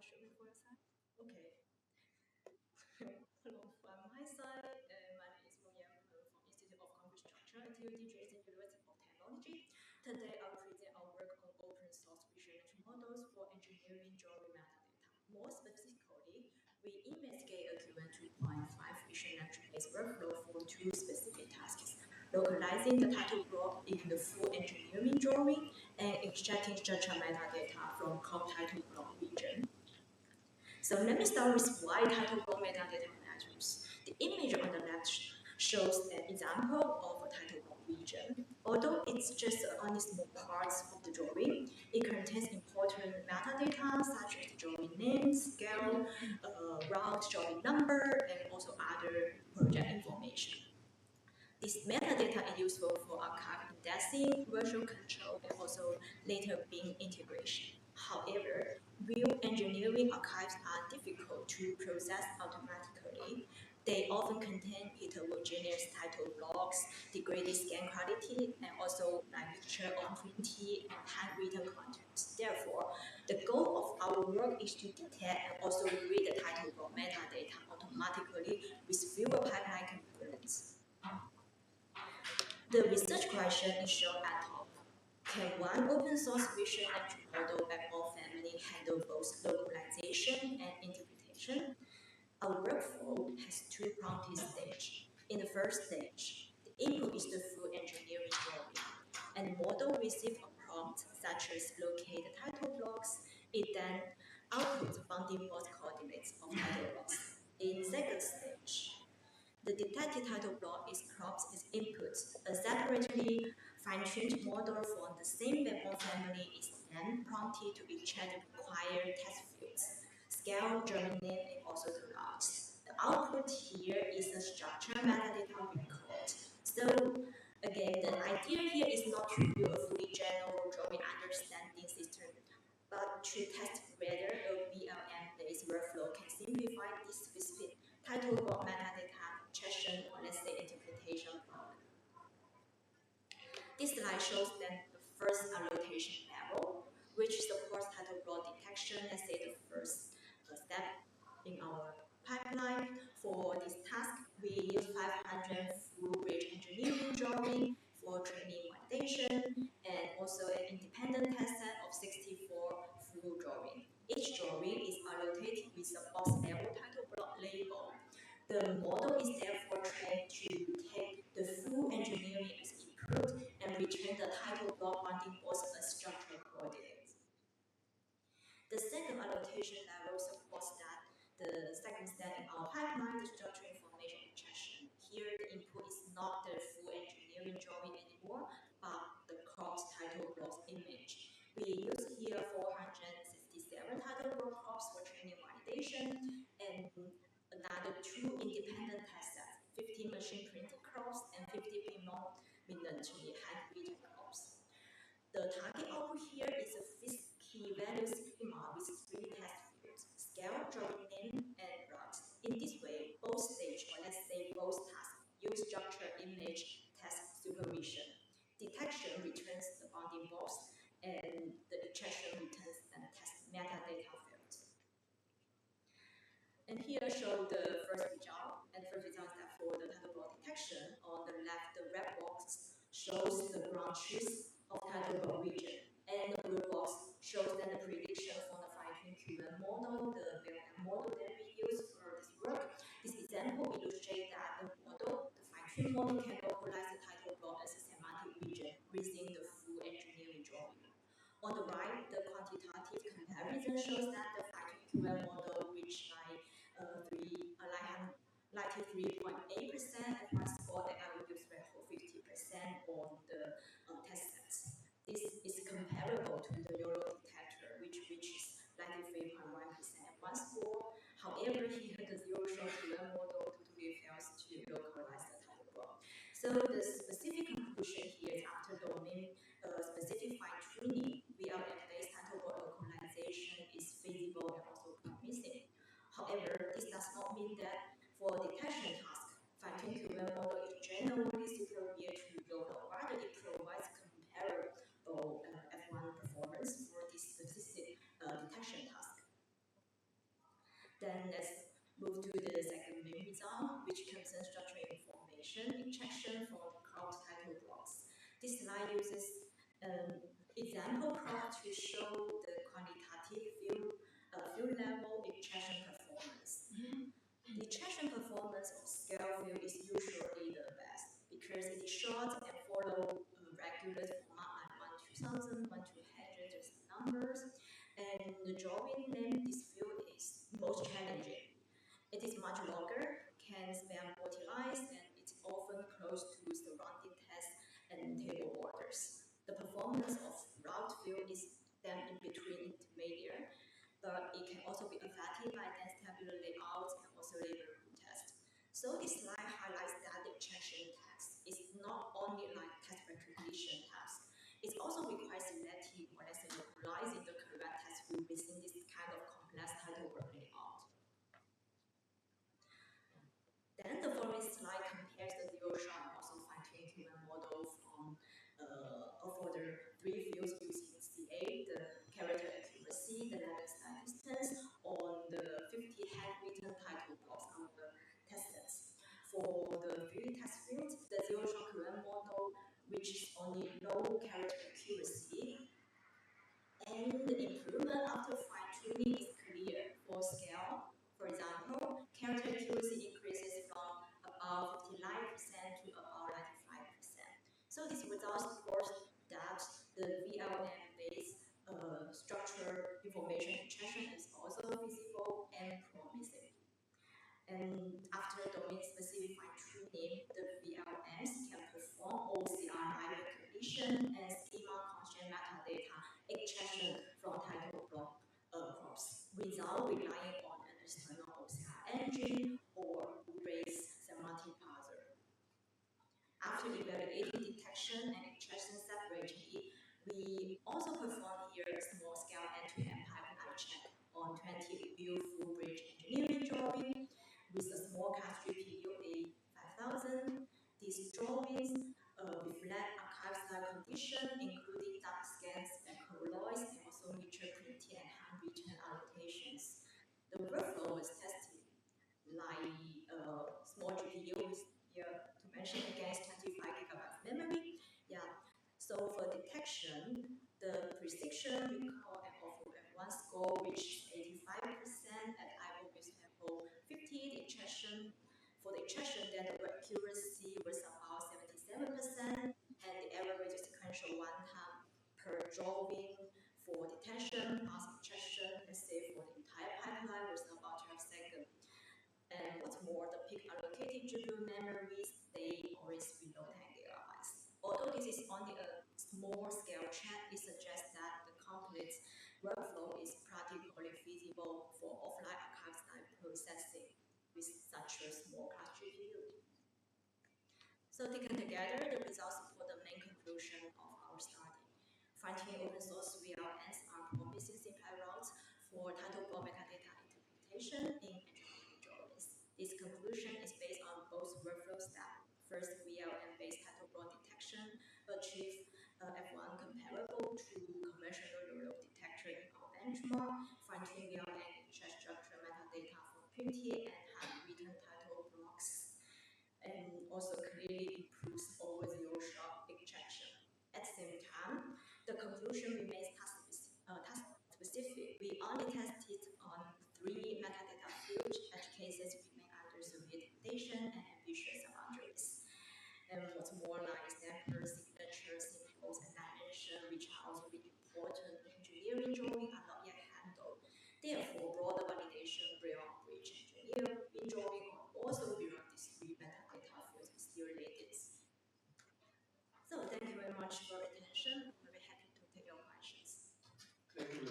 should be for your side. Okay. Hello from my side. My name is Mengyan from Institute of Concrete Structure at Dresden University of Technology. Today I'll present our work on open source vision models for engineering drawing metadata. More specifically, we investigate a QWEN-3.5 vision based workflow for two specific tasks: localizing the title block in the full engineering drawing and extracting structure metadata from crop title block region. So let me start with why title block metadata matters. The image on the left shows an example of a title block region. Although it's just only small parts of the drawing, it contains important metadata such as drawing name, scale, route, drawing number, and also other project information. This metadata is useful for archive indexing, version control, and also later bin integration. However, real engineering archives are difficult to process automatically. They often contain heterogeneous title blocks, degraded scan quality, and also like mixture of printed and handwritten contents. Therefore, the goal of our work is to detect and also read the title block metadata automatically with fewer pipeline components. The research question is shown at top. Can one open source vision entry model backbone family handle both localization and interpretation? Our workflow has two prompted stages. In the first stage, the input is the full engineering drawing, and the model receives a prompt such as locate the title blocks. It then outputs bounding box coordinates of title blocks. In the second stage, the detected title block is cropped as input. A separately fine-tuned model from the same backbone family is then prompted to extract the required text fields, scale, German name, and also the routes. The output here is a structure metadata record. So again, the idea here is not to build a fully general drawing understanding system, but to test whether a VLM-based workflow can simplify this specific title block metadata injection or let's say interpretation problem. This slide shows then the first annotation level, which supports title block detection, let's say the first step in our pipeline. For this task, we use 500 full-bridge engineering drawing for training validation, and also an independent test set of 64 full drawing. Each drawing is annotated with a box level title block label. The model is therefore trained to take the full engineering as input and return the title block bounding box as structural coordinates. The second annotation level supports that the second step in our pipeline, the structure information injection. Here, the input is not the full engineering drawing anymore, but the cropped title block image. We use here 467 title block crops for training validation, and another two independent test sets, 50 machine printed crops and 50 predominantly handwritten crops. The target output here is a fixed key value schema with three test fields: scale, drawing name, and route. In this way, both stage, or let's say both tasks, use structure image test supervision. Detection returns the bounding box, and the extraction returns the test metadata fields. And here show the first result. And the first result is that for the title block detection, on the left, the red box shows the ground truth of title block region. And the blue box shows then the prediction from the fine-tuned QWEN model, the VLM model that we use for this work. This example illustrates that the model, the fine-tuned model, can localize the title block as a semantic region within the full engineering drawing. On the right, the quantitative comparison shows that the fine-tuned QWEN model reached 93.8% at one score and I will use threshold 50% on the test sets. This is comparable to the YOLO detector, which reaches 93.1% at one score. However, here the zero-shot QWEN model totally fails to localize the title block. So the specific conclusion here is after domain specific fine-tuning, VLM-based title block localization is feasible and also promising. However, this does not mean that for detection which concerns structural information injection from the crop title blocks. This slide uses example prompt to show the quantitative field level injection performance. The injection performance of scale field is usually the best because it is short and follow regular format like 1 to 1000, 1 to 100 just numbers, and the drawing name this field is most challenging. It is much longer, can span multi-lines, and it's often close to surrounding text and table borders. The performance of route field is then in between intermediate, but it can also be affected by dense tabular layout and also label root test. So this slide highlights that the injection task is not only like text recognition task, it also requires selecting or let's say localizing the correct text field within this kind of complex title block layout. Then the following slide compares the zero-shot and also fine-tuned QWEN model for the 3 fields using CA, the character accuracy, the letter style distance, on the 50 handwritten title blocks on the test sets. For the 3 test fields, the zero-shot QWEN model reaches only low character accuracy, and the improvement after fine-tuning is clear. For scale, for example, character accuracy increases from about 59% to about 95%. So this results support that the VLM-based structured information injection is also feasible and promising. And after domain-specific fine-tuning, the VLMs can perform OCR recognition and schema-constrained metadata extraction from title block crops without relying on an external OCR engine or Array's semantic parser. After evaluating detection and extraction separately, we also performed here a small-scale end-to-end pipeline check on 20 view full bridge engineering drawing with a small cast GPU A5000. These drawings reflect archive style conditions, including dark scans, colloids, and also richer printing and handwritten annotations. The workflow was tested like small GPU with here to mention against 25 gigabytes memory. Yeah. So for detection, the precision, recall, and also F1 score reached 85% at IO with sample 50. The injection, for the injection, then the accuracy was about 77%, and the average sequential one-time per drawing for detection plus injection, let's say for the entire pipeline, was about 12 seconds. And what's more, the peak allocated GPU memories stay always below 10 gigabytes. Although this is only a small scale check, it suggests that the complete workflow is practically feasible for offline archive style processing with such a small class GPU. So taken together, the results support the main conclusion of our study. Fine-tuning open source VLMs are promising simplified routes for title block metadata interpretation in engineering drawings. This conclusion is based on both workflow steps. First, VLM-based title block detection achieve F1 comparable to conventional low-load detector in our benchmark. Fine-tuning VLM inject structural metadata from printed and handwritten title blocks, and also clearly improves over zero-shot injection. At the same time, the conclusion remains task-specific. We only tested on 3 metadata fields. Edge cases remain under severe limitation and ambitious boundaries. And what's more, like sampler, signature, symbols, and dimension, which are also really important engineering drawing, are not yet handled. Therefore, broader validation beyond bridge engineering drawing or also beyond these 3 metadata fields is still needed. So thank you very much for your attention. I'm very happy to take your questions. Thank you.